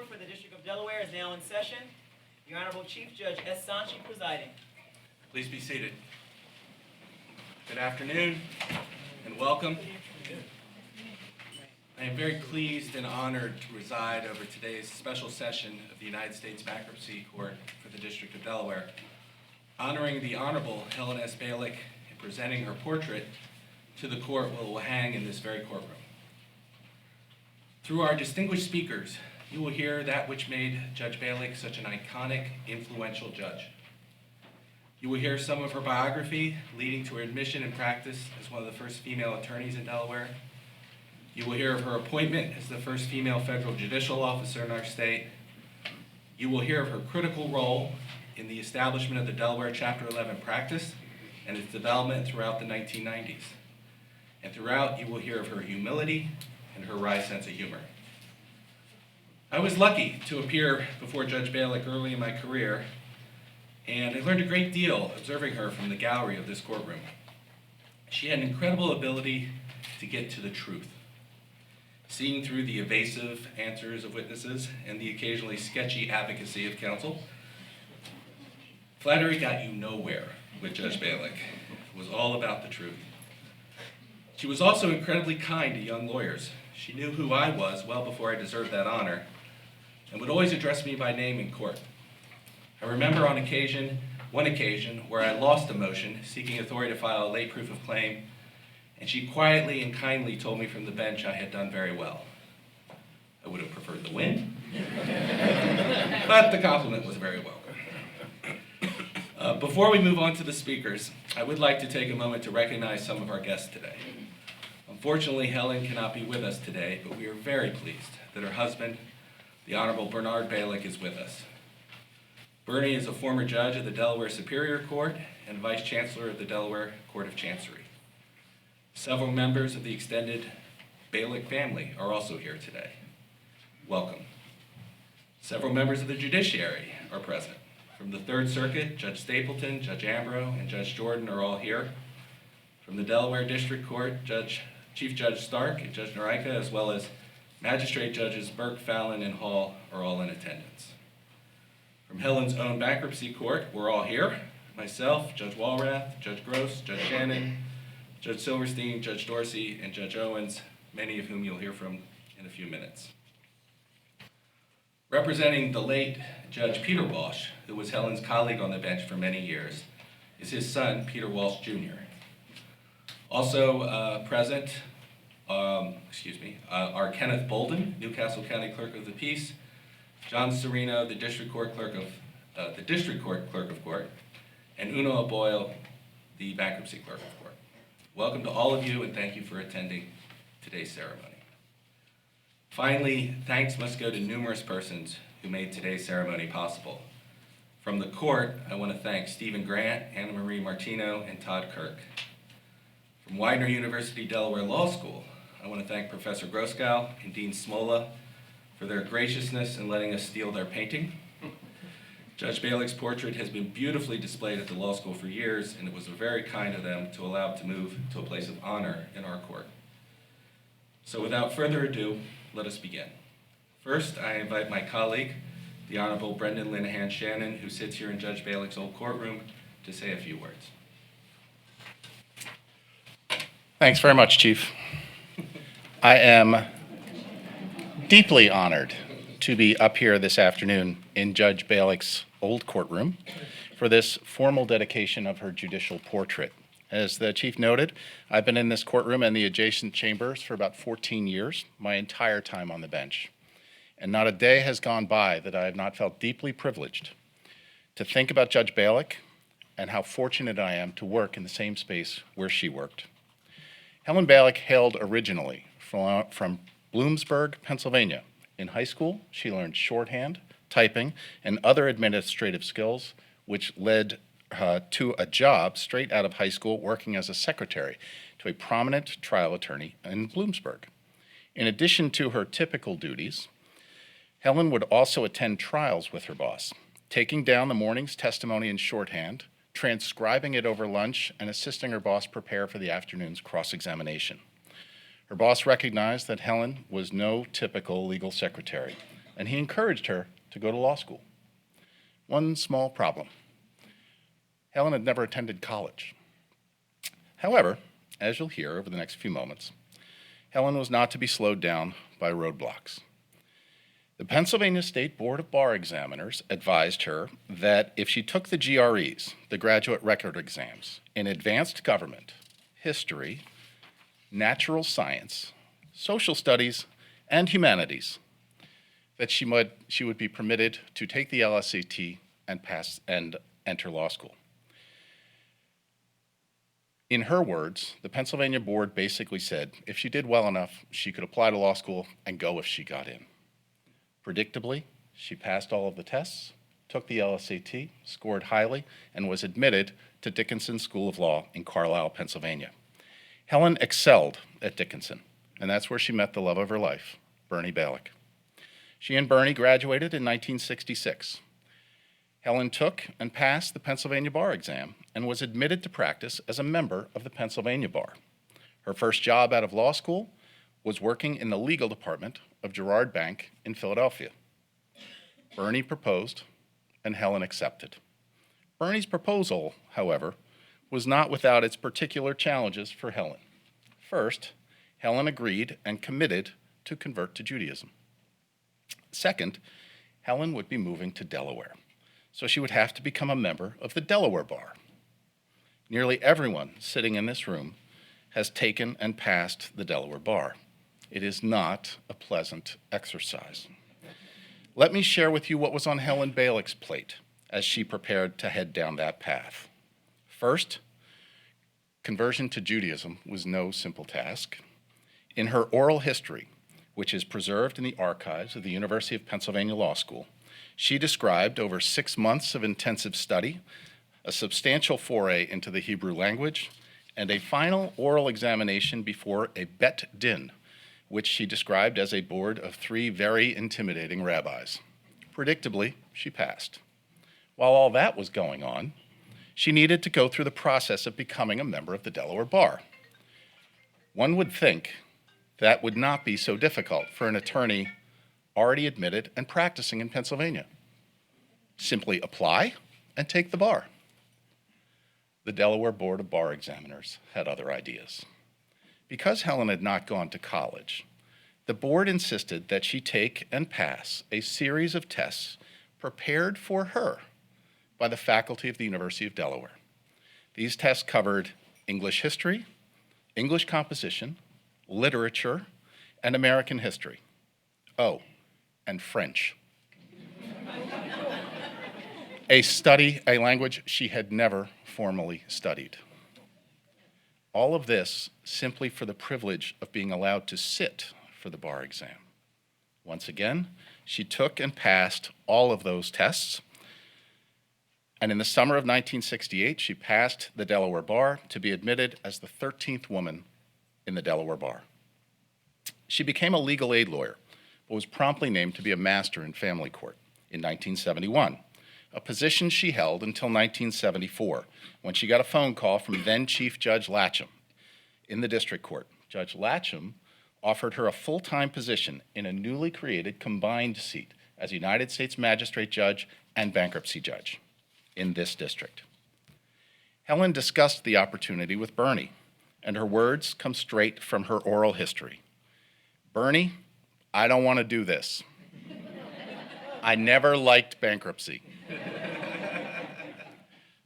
Court for the District of Delaware is now in session. The Honorable Chief Judge S. Sanchi presiding. Please be seated. Good afternoon and welcome. I am very pleased and honored to preside over today's special session of the United States Bankruptcy Court for the District of Delaware, honoring the Honorable Helen S. Balick and presenting her portrait to the court will hang in this very courtroom. Through our distinguished speakers, you will hear that which made Judge Balick such an iconic, influential judge. You will hear some of her biography leading to her admission and practice as one of the first female attorneys in Delaware. You will hear of her appointment as the first female federal judicial officer in our state. You will hear of her critical role in the establishment of the Delaware Chapter 11 practice and its development throughout the 1990s. And throughout, you will hear of her humility and her wry sense of humor. I was lucky to appear before Judge Balick early in my career, and I learned a great deal observing her from the gallery of this courtroom. She had an incredible ability to get to the truth, seeing through the evasive answers of witnesses and the occasionally sketchy advocacy of counsel. Flattery got you nowhere with Judge Balick. It was all about the truth. She was also incredibly kind to young lawyers. She knew who I was well before I deserved that honor, and would always address me by name in court. I remember one occasion where I lost a motion seeking authority to file a late proof of claim, and she quietly and kindly told me from the bench I had done very well. I would have preferred the win, but the compliment was very welcome. Before we move on to the speakers, I would like to take a moment to recognize some of our guests today. Unfortunately, Helen cannot be with us today, but we are very pleased that her husband, the Honorable Bernard Balick, is with us. Bernie is a former judge of the Delaware Superior Court and Vice Chancellor of the Delaware Court of Chancery. Several members of the extended Balick family are also here today. Welcome. Several members of the judiciary are present. From the Third Circuit, Judge Stapleton, Judge Ambrose, and Judge Jordan are all here. From the Delaware District Court, Chief Judge Stark and Judge Noreika, as well as Magistrate Judges Burke, Fallon, and Hall are all in attendance. From Helen's own bankruptcy court, we're all here. Myself, Judge Walrath, Judge Gross, Judge Shannon, Judge Silverstein, Judge Dorsey, and Judge Owens, many of whom you'll hear from in a few minutes. Representing the late Judge Peter Walsh, who was Helen's colleague on the bench for many years, is his son, Peter Walsh Jr. Also present are Kenneth Bolden, Newcastle County Clerk of the Peace, John Serino, the District Court Clerk of Court, and Una Boyle, the Bankruptcy Clerk of Court. Welcome to all of you, and thank you for attending today's ceremony. Finally, thanks must go to numerous persons who made today's ceremony possible. From the court, I want to thank Stephen Grant, Anna Marie Martino, and Todd Kirk. From Widener University Delaware Law School, I want to thank Professor Groskow and Dean Smola for their graciousness in letting us steal their painting. Judge Balick's portrait has been beautifully displayed at the law school for years, and it was very kind of them to allow it to move to a place of honor in our court. So without further ado, let us begin. First, I invite my colleague, the Honorable Brendan Linehan Shannon, who sits here in Judge Balick's old courtroom, to say a few words. Thanks very much, Chief. I am deeply honored to be up here this afternoon in Judge Balick's old courtroom for this formal dedication of her judicial portrait. As the Chief noted, I've been in this courtroom and the adjacent chambers for about 14 years, my entire time on the bench. And not a day has gone by that I have not felt deeply privileged to think about Judge Balick and how fortunate I am to work in the same space where she worked. Helen Balick hailed originally from Bloomsburg, Pennsylvania. In high school, she learned shorthand, typing, and other administrative skills, which led to a job straight out of high school working as a secretary to a prominent trial attorney in Bloomsburg. In addition to her typical duties, Helen would also attend trials with her boss, taking down the morning's testimony in shorthand, transcribing it over lunch, and assisting her boss prepare for the afternoon's cross-examination. Her boss recognized that Helen was no typical legal secretary, and he encouraged her to go to law school. One small problem. Helen had never attended college. However, as you'll hear over the next few moments, Helen was not to be slowed down by roadblocks. The Pennsylvania State Board of Bar Examiners advised her that if she took the GREs, the graduate record exams, in advanced government, history, natural science, social studies, and humanities, that she would be permitted to take the LSAT and pass and enter law school. In her words, the Pennsylvania board basically said if she did well enough, she could apply to law school and go if she got in. Predictably, she passed all of the tests, took the LSAT, scored highly, and was admitted to Dickinson School of Law in Carlisle, Pennsylvania. Helen excelled at Dickinson, and that's where she met the love of her life, Bernie Balick. She and Bernie graduated in 1966. Helen took and passed the Pennsylvania bar exam and was admitted to practice as a member of the Pennsylvania bar. Her first job out of law school was working in the legal department of Girard Bank in Philadelphia. Bernie proposed, and Helen accepted. Bernie's proposal, however, was not without its particular challenges for Helen. First, Helen agreed and committed to convert to Judaism. Second, Helen would be moving to Delaware, so she would have to become a member of the Delaware Bar. Nearly everyone sitting in this room has taken and passed the Delaware Bar. It is not a pleasant exercise. Let me share with you what was on Helen Balick's plate as she prepared to head down that path. First, conversion to Judaism was no simple task. In her oral history, which is preserved in the archives of the University of Pennsylvania Law School, she described over 6 months of intensive study, a substantial foray into the Hebrew language, and a final oral examination before a Bet Din, which she described as a board of 3 very intimidating rabbis. Predictably, she passed. While all that was going on, she needed to go through the process of becoming a member of the Delaware Bar. One would think that would not be so difficult for an attorney already admitted and practicing in Pennsylvania. Simply apply and take the bar. The Delaware Board of Bar Examiners had other ideas. Because Helen had not gone to college, the board insisted that she take and pass a series of tests prepared for her by the faculty of the University of Delaware. These tests covered English history, English composition, literature, and American history. Oh, and French. A language she had never formally studied. All of this simply for the privilege of being allowed to sit for the bar exam. Once again, she took and passed all of those tests, and in the summer of 1968, she passed the Delaware Bar to be admitted as the 13th woman in the Delaware Bar. She became a legal aid lawyer, but was promptly named to be a master in family court in 1971, a position she held until 1974, when she got a phone call from then Chief Judge Latcham in the district court. Judge Latcham offered her a full-time position in a newly created combined seat as United States Magistrate Judge and Bankruptcy Judge in this district. Helen discussed the opportunity with Bernie, and her words come straight from her oral history. Bernie, I don't want to do this. I never liked bankruptcy.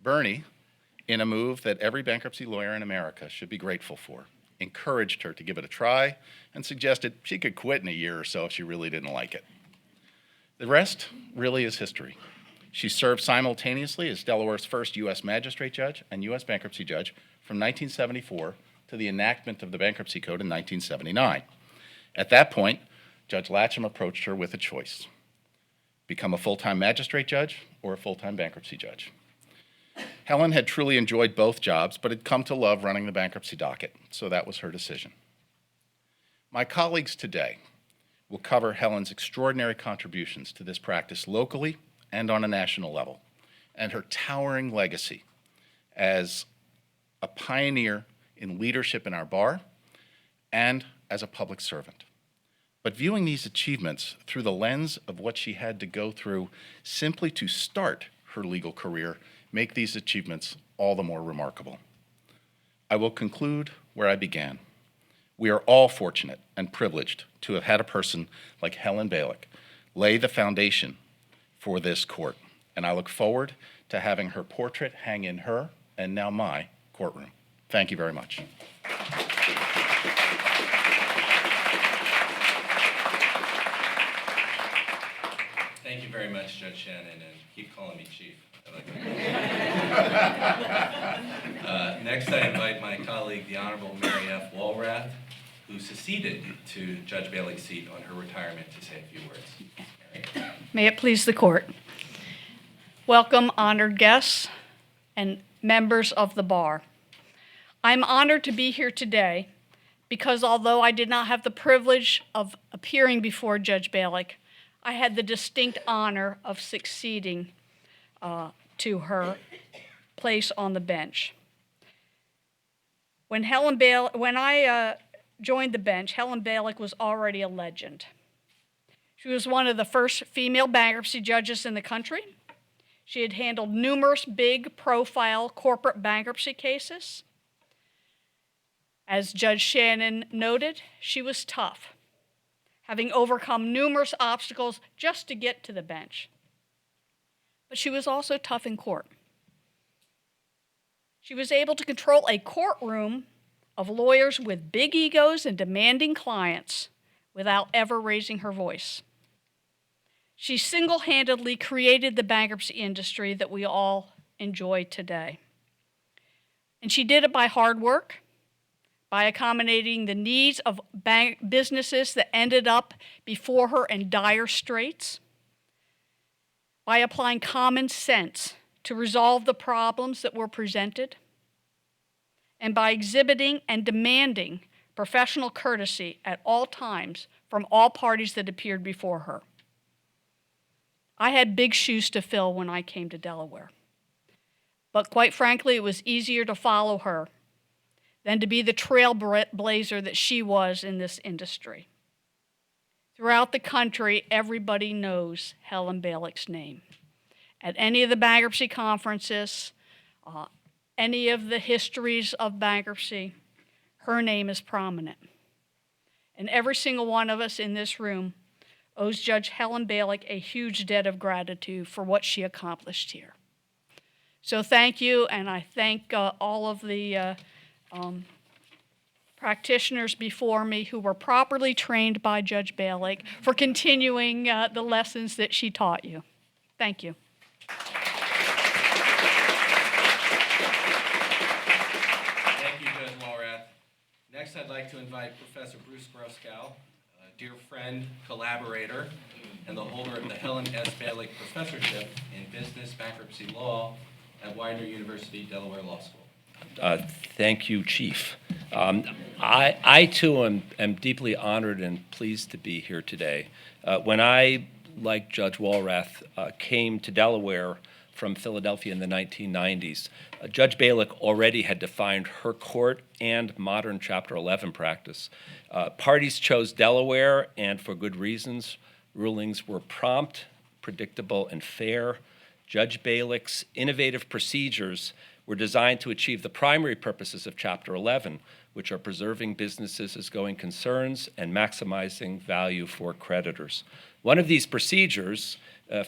Bernie, in a move that every bankruptcy lawyer in America should be grateful for, encouraged her to give it a try and suggested she could quit in a year or so if she really didn't like it. The rest really is history. She served simultaneously as Delaware's first U.S. Magistrate Judge and U.S. Bankruptcy Judge from 1974 to the enactment of the Bankruptcy Code in 1979. At that point, Judge Latcham approached her with a choice: become a full-time magistrate judge or a full-time bankruptcy judge. Helen had truly enjoyed both jobs, but had come to love running the bankruptcy docket, so that was her decision. My colleagues today will cover Helen's extraordinary contributions to this practice locally and on a national level, and her towering legacy as a pioneer in leadership in our bar and as a public servant. But viewing these achievements through the lens of what she had to go through simply to start her legal career make these achievements all the more remarkable. I will conclude where I began. We are all fortunate and privileged to have had a person like Helen Balick lay the foundation for this court, and I look forward to having her portrait hang in her, and now my, courtroom. Thank you very much. Thank you very much, Judge Shannon, and keep calling me Chief. I like that. Next, I invite my colleague, the Honorable Mary F. Walrath, who succeeded to Judge Balick's seat on her retirement, to say a few words. Mary. May it please the court. Welcome, honored guests and members of the bar. I'm honored to be here today because although I did not have the privilege of appearing before Judge Balick, I had the distinct honor of succeeding to her place on the bench. When I joined the bench, Helen Balick was already a legend. She was one of the first female bankruptcy judges in the country. She had handled numerous big-profile corporate bankruptcy cases. As Judge Shannon noted, she was tough, having overcome numerous obstacles just to get to the bench. But she was also tough in court. She was able to control a courtroom of lawyers with big egos and demanding clients without ever raising her voice. She single-handedly created the bankruptcy industry that we all enjoy today. And she did it by hard work, by accommodating the needs of businesses that ended up before her in dire straits, by applying common sense to resolve the problems that were presented, and by exhibiting and demanding professional courtesy at all times from all parties that appeared before her. I had big shoes to fill when I came to Delaware. But quite frankly, it was easier to follow her than to be the trailblazer that she was in this industry. Throughout the country, everybody knows Helen Balick's name. At any of the bankruptcy conferences, any of the histories of bankruptcy, her name is prominent. And every single one of us in this room owes Judge Helen Balick a huge debt of gratitude for what she accomplished here. So thank you, and I thank all of the practitioners before me who were properly trained by Judge Balick for continuing the lessons that she taught you. Thank you. Thank you, Judge Walrath. Next, I'd like to invite Professor Bruce Groskow, a dear friend, collaborator, and the holder of the Helen S. Balick Professorship in Business Bankruptcy Law at Widener University, Delaware Law School. Thank you, Chief. I too am deeply honored and pleased to be here today. When I, like Judge Walrath, came to Delaware from Philadelphia in the 1990s, Judge Balick already had defined her court and modern Chapter 11 practice. Parties chose Delaware, and for good reasons. Rulings were prompt, predictable, and fair. Judge Balick's innovative procedures were designed to achieve the primary purposes of Chapter 11, which are preserving businesses as going concerns and maximizing value for creditors. One of these procedures,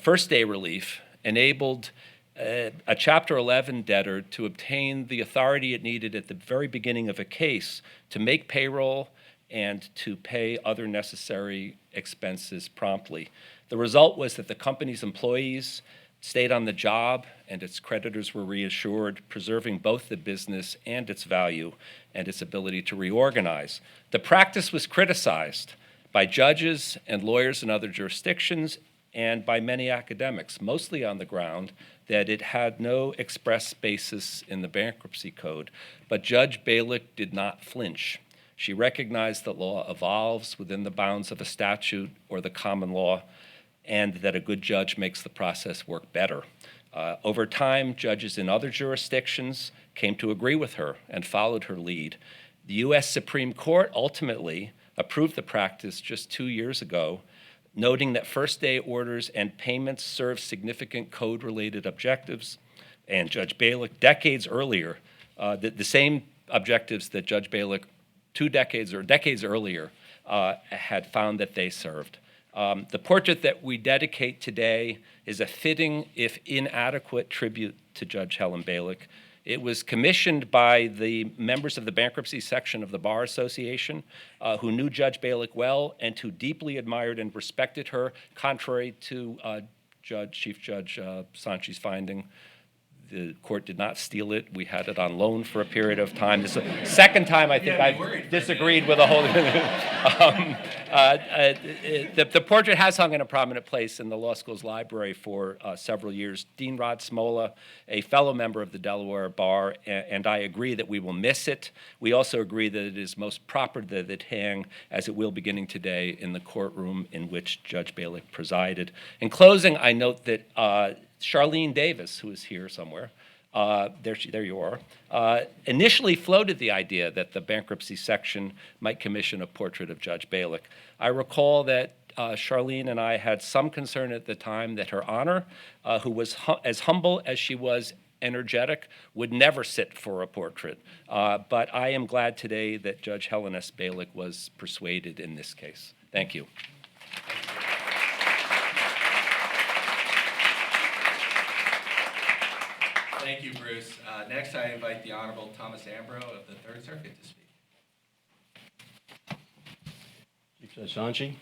first-day relief, enabled a Chapter 11 debtor to obtain the authority it needed at the very beginning of a case to make payroll and to pay other necessary expenses promptly. The result was that the company's employees stayed on the job and its creditors were reassured, preserving both the business and its value and its ability to reorganize. The practice was criticized by judges and lawyers in other jurisdictions and by many academics, mostly on the ground that it had no express basis in the bankruptcy code. But Judge Balick did not flinch. She recognized that law evolves within the bounds of a statute or the common law, and that a good judge makes the process work better. Over time, judges in other jurisdictions came to agree with her and followed her lead. The U.S. Supreme Court ultimately approved the practice just 2 years ago, noting that first day orders and payments serve significant code-related objectives. And Judge Balick, decades earlier, the same objectives that Judge Balick decades earlier had found that they served. The portrait that we dedicate today is a fitting, if inadequate, tribute to Judge Helen Balick. It was commissioned by the members of the bankruptcy section of the Bar Association, who knew Judge Balick well and who deeply admired and respected her, contrary to Chief Judge Sanchi's finding. The court did not steal it. We had it on loan for a period of time. This is the second time I think I've disagreed with a whole. The portrait has hung in a prominent place in the law school's library for several years. Dean Rod Smola, a fellow member of the Delaware Bar, and I agree that we will miss it. We also agree that it is most proper that it hang, as it will beginning today, in the courtroom in which Judge Balick presided. In closing, I note that Charlene Davis, who is here somewhere, there you are, initially floated the idea that the bankruptcy section might commission a portrait of Judge Balick. I recall that Charlene and I had some concern at the time that Her Honor, who was as humble as she was energetic, would never sit for a portrait. But I am glad today that Judge Helen S. Balick was persuaded in this case. Thank you. Thank you, Bruce. Next, I invite the Honorable Thomas Ambro of the Third Circuit to speak. Chief Judge Sanchi,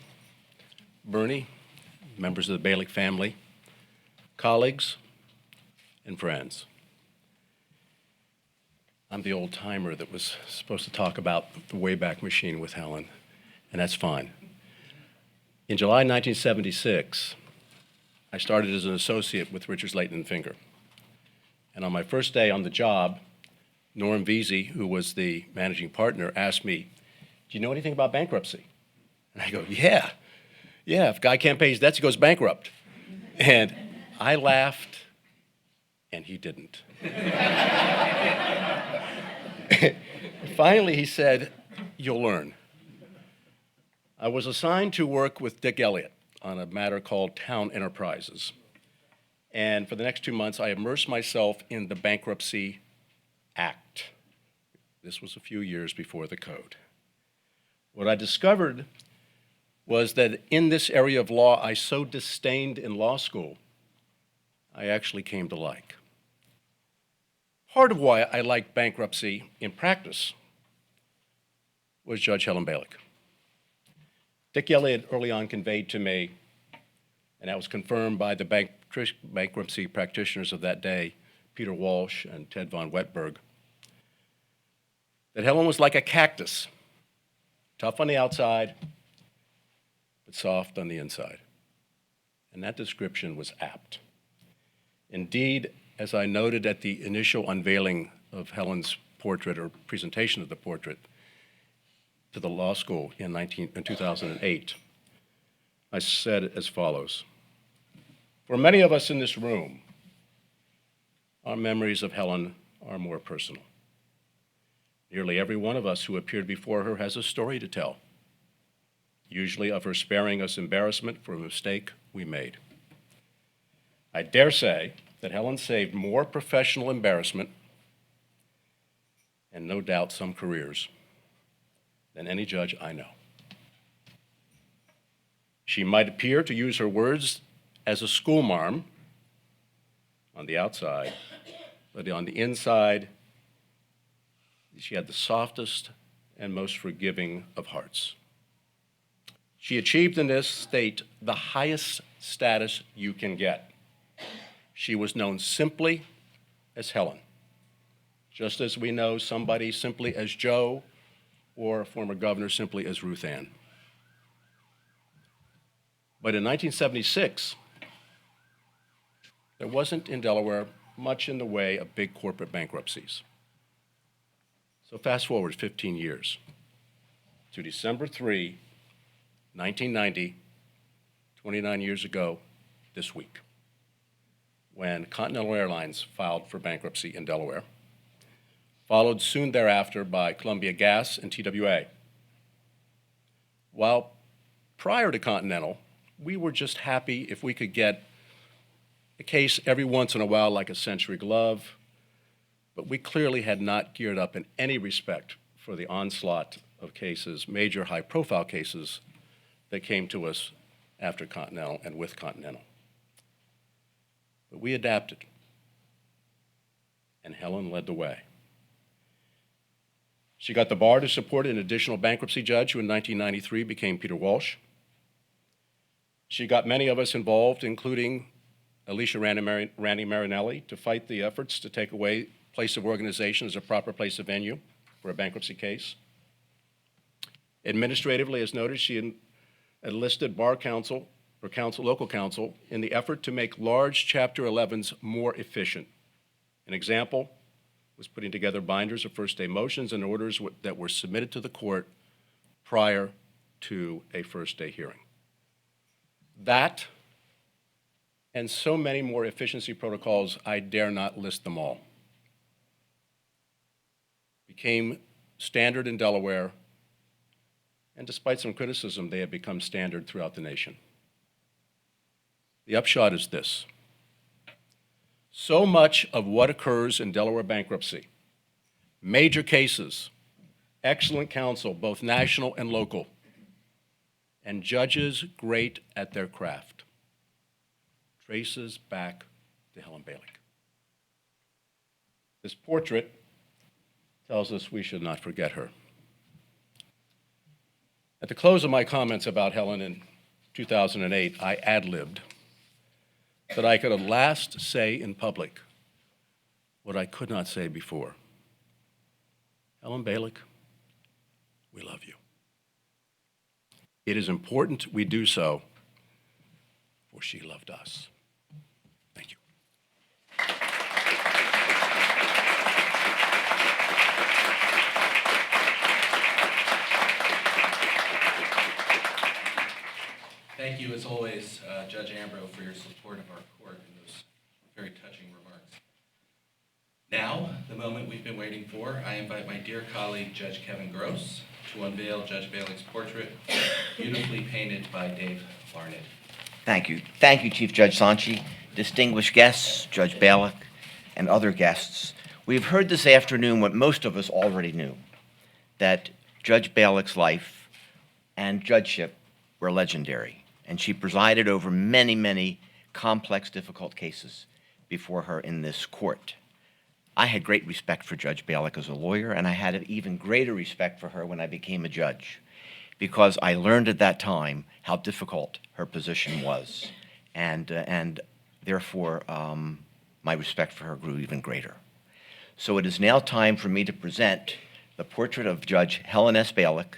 Bernie, members of the Balick family, colleagues, and friends. I'm the old timer that was supposed to talk about the Wayback Machine with Helen, and that's fine. In July 1976, I started as an associate with Richards, Leighton, and Finger. And on my first day on the job, Norm Veazey, who was the managing partner, asked me, "Do you know anything about bankruptcy?" And I go, yeah, if a guy can't pay his debts, he goes bankrupt. And I laughed, and he didn't. Finally, he said, "You'll learn." I was assigned to work with Dick Elliott on a matter called Town Enterprises. And for the next 2 months, I immersed myself in the Bankruptcy Act. This was a few years before the code. What I discovered was that in this area of law I so disdained in law school, I actually came to like. Part of why I liked bankruptcy in practice was Judge Helen Balick. Dick Elliott early on conveyed to me, and that was confirmed by the bankruptcy practitioners of that day, Peter Walsh and Ted von Wetberg, that Helen was like a cactus, tough on the outside, but soft on the inside. And that description was apt. Indeed, as I noted at the initial unveiling of Helen's portrait, or presentation of the portrait to the law school in 2008, I said as follows: for many of us in this room, our memories of Helen are more personal. Nearly every one of us who appeared before her has a story to tell, usually of her sparing us embarrassment for a mistake we made. I dare say that Helen saved more professional embarrassment, and no doubt some careers, than any judge I know. She might appear to use her words as a schoolmarm on the outside, but on the inside, she had the softest and most forgiving of hearts. She achieved in this state the highest status you can get. She was known simply as Helen, just as we know somebody simply as Joe, or a former governor simply as Ruth Ann. But in 1976, there wasn't in Delaware much in the way of big corporate bankruptcies. So fast forward 15 years to December 3, 1990, 29 years ago this week, when Continental Airlines filed for bankruptcy in Delaware, followed soon thereafter by Columbia Gas and TWA. While prior to Continental, we were just happy if we could get a case every once in a while like a Century Glove, but we clearly had not geared up in any respect for the onslaught of cases, major high-profile cases, that came to us after Continental and with Continental. But we adapted, and Helen led the way. She got the bar to support an additional bankruptcy judge who in 1993 became Peter Walsh. She got many of us involved, including Alicia Randy Marinelli, to fight the efforts to take away place of organization as a proper place of venue for a bankruptcy case. Administratively, as noted, she enlisted bar counsel or local counsel in the effort to make large Chapter 11s more efficient. An example was putting together binders of first day motions and orders that were submitted to the court prior to a first day hearing. That and so many more efficiency protocols, I dare not list them all, became standard in Delaware, and despite some criticism, they have become standard throughout the nation. The upshot is this: so much of what occurs in Delaware bankruptcy, major cases, excellent counsel, both national and local, and judges great at their craft, traces back to Helen Balick. This portrait tells us we should not forget her. At the close of my comments about Helen in 2008, I ad-libbed that I could at last say in public what I could not say before. Helen Balick, we love you. It is important we do so, for she loved us. Thank you. Thank you, as always, Judge Ambrose, for your support of our court and those very touching remarks. Now, the moment we've been waiting for, I invite my dear colleague, Judge Kevin Gross, to unveil Judge Balick's portrait, beautifully painted by Dave Larned. Thank you. Thank you, Chief Judge Sanchi, distinguished guests, Judge Balick, and other guests. We've heard this afternoon what most of us already knew, that Judge Balick's life and judgeship were legendary, and she presided over many, many complex, difficult cases before her in this court. I had great respect for Judge Balick as a lawyer, and I had an even greater respect for her when I became a judge, because I learned at that time how difficult her position was, and therefore my respect for her grew even greater. So it is now time for me to present the portrait of Judge Helen S. Balick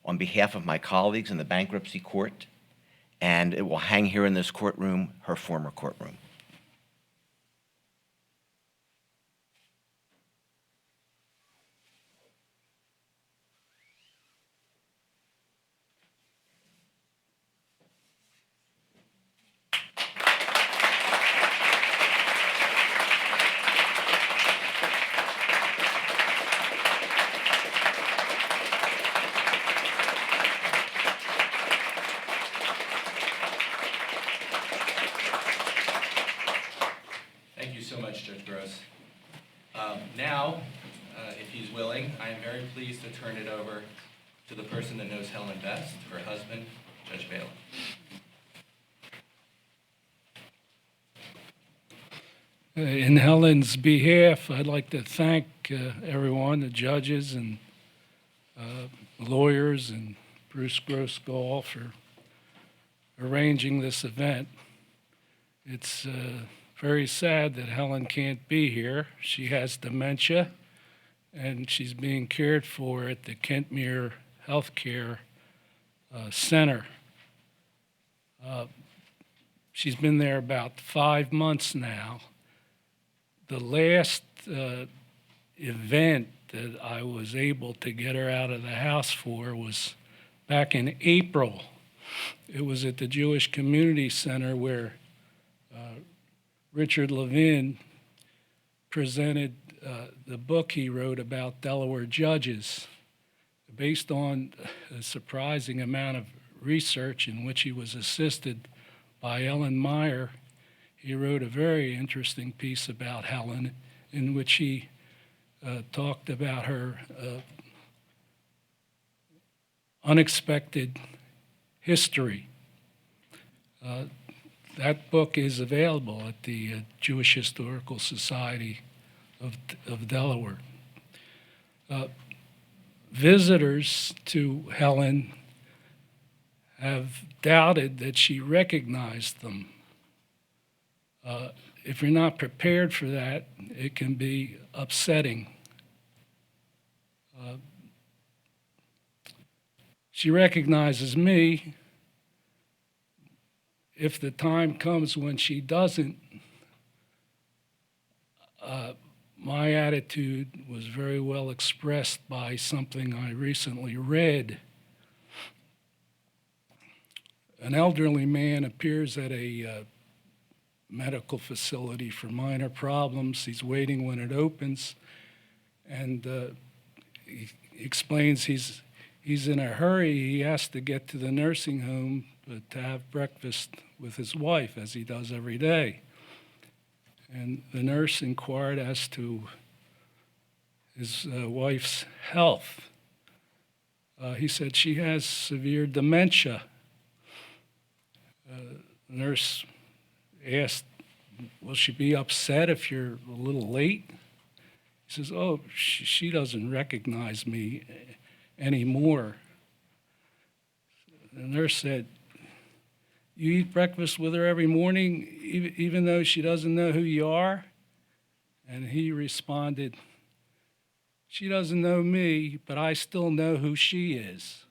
on behalf of my colleagues in the bankruptcy court, and it will hang here in this courtroom, her former courtroom. Thank you so much, Judge Gross. Now, if he's willing, I am very pleased to turn it over to the person that knows Helen best, her husband, Judge Balick. In Helen's behalf, I'd like to thank everyone, the judges and lawyers and Bruce Gross-Gall for arranging this event. It's very sad that Helen can't be here. She has dementia, and she's being cared for at the Kentmere Healthcare Center. She's been there about 5 months now. The last event that I was able to get her out of the house for was back in April. It was at the Jewish Community Center where Richard Levin presented the book he wrote about Delaware judges. based on a surprising amount of research in which he was assisted by Ellen Meyer, he wrote a very interesting piece about Helen in which he talked about her unexpected history. That book is available at the Jewish Historical Society of Delaware. Visitors to Helen have doubted that she recognized them. If you're not prepared for that, it can be upsetting. She recognizes me. If the time comes when she doesn't, my attitude was very well expressed by something I recently read. An elderly man appears at a medical facility for minor problems. He's waiting when it opens, and he explains he's in a hurry. He has to get to the nursing home to have breakfast with his wife, as he does every day. And the nurse inquired as to his wife's health. He said she has severe dementia. The nurse asked, will she be upset if you're a little late? He says, oh, she doesn't recognize me anymore. The nurse said, you eat breakfast with her every morning, even though she doesn't know who you are? And he responded, she doesn't know me, but I still know who she is.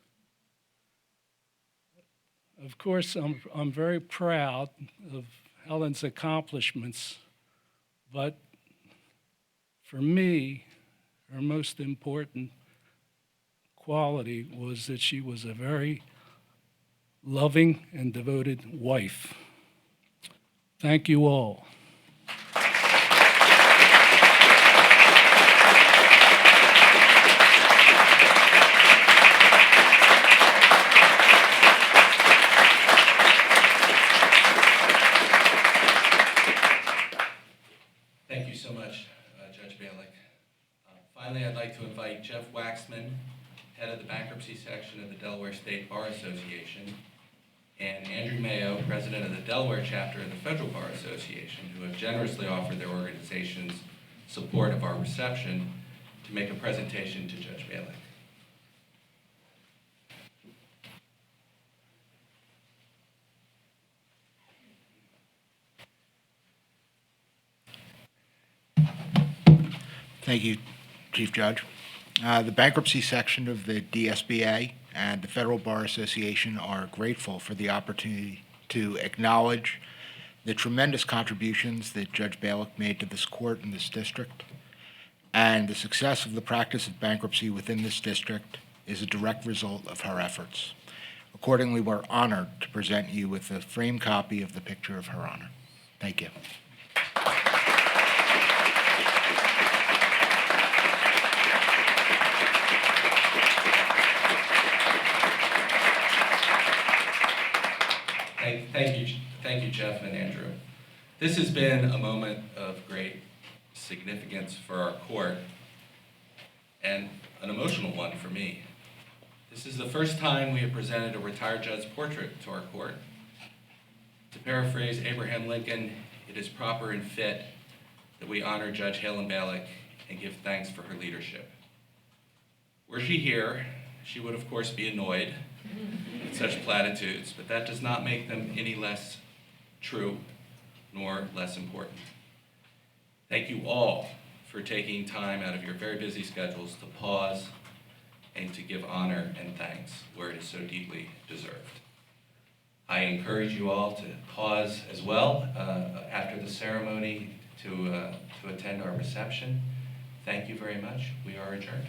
Of course, I'm very proud of Helen's accomplishments, but for me, her most important quality was that she was a very loving and devoted wife. Thank you all. Thank you so much, Judge Balick. Finally, I'd like to invite Jeff Waxman, head of the bankruptcy section of the Delaware State Bar Association, and Andrew Mayo, president of the Delaware chapter of the Federal Bar Association, who have generously offered their organization's support of our reception, to make a presentation to Judge Balick. Thank you, Chief Judge. The bankruptcy section of the DSBA and the Federal Bar Association are grateful for the opportunity to acknowledge the tremendous contributions that Judge Balick made to this court and this district, and the success of the practice of bankruptcy within this district is a direct result of her efforts. Accordingly, we're honored to present you with a framed copy of the picture of Her Honor. Thank you. Thank you, Jeff and Andrew. This has been a moment of great significance for our court and an emotional one for me. This is the first time we have presented a retired judge's portrait to our court. To paraphrase Abraham Lincoln, it is proper and fit that we honor Judge Helen Balick and give thanks for her leadership. Were she here, she would of course be annoyed with such platitudes, but that does not make them any less true nor less important. Thank you all for taking time out of your very busy schedules to pause and to give honor and thanks where it is so deeply deserved. I encourage you all to pause as well after the ceremony to attend our reception. Thank you very much. We are adjourned.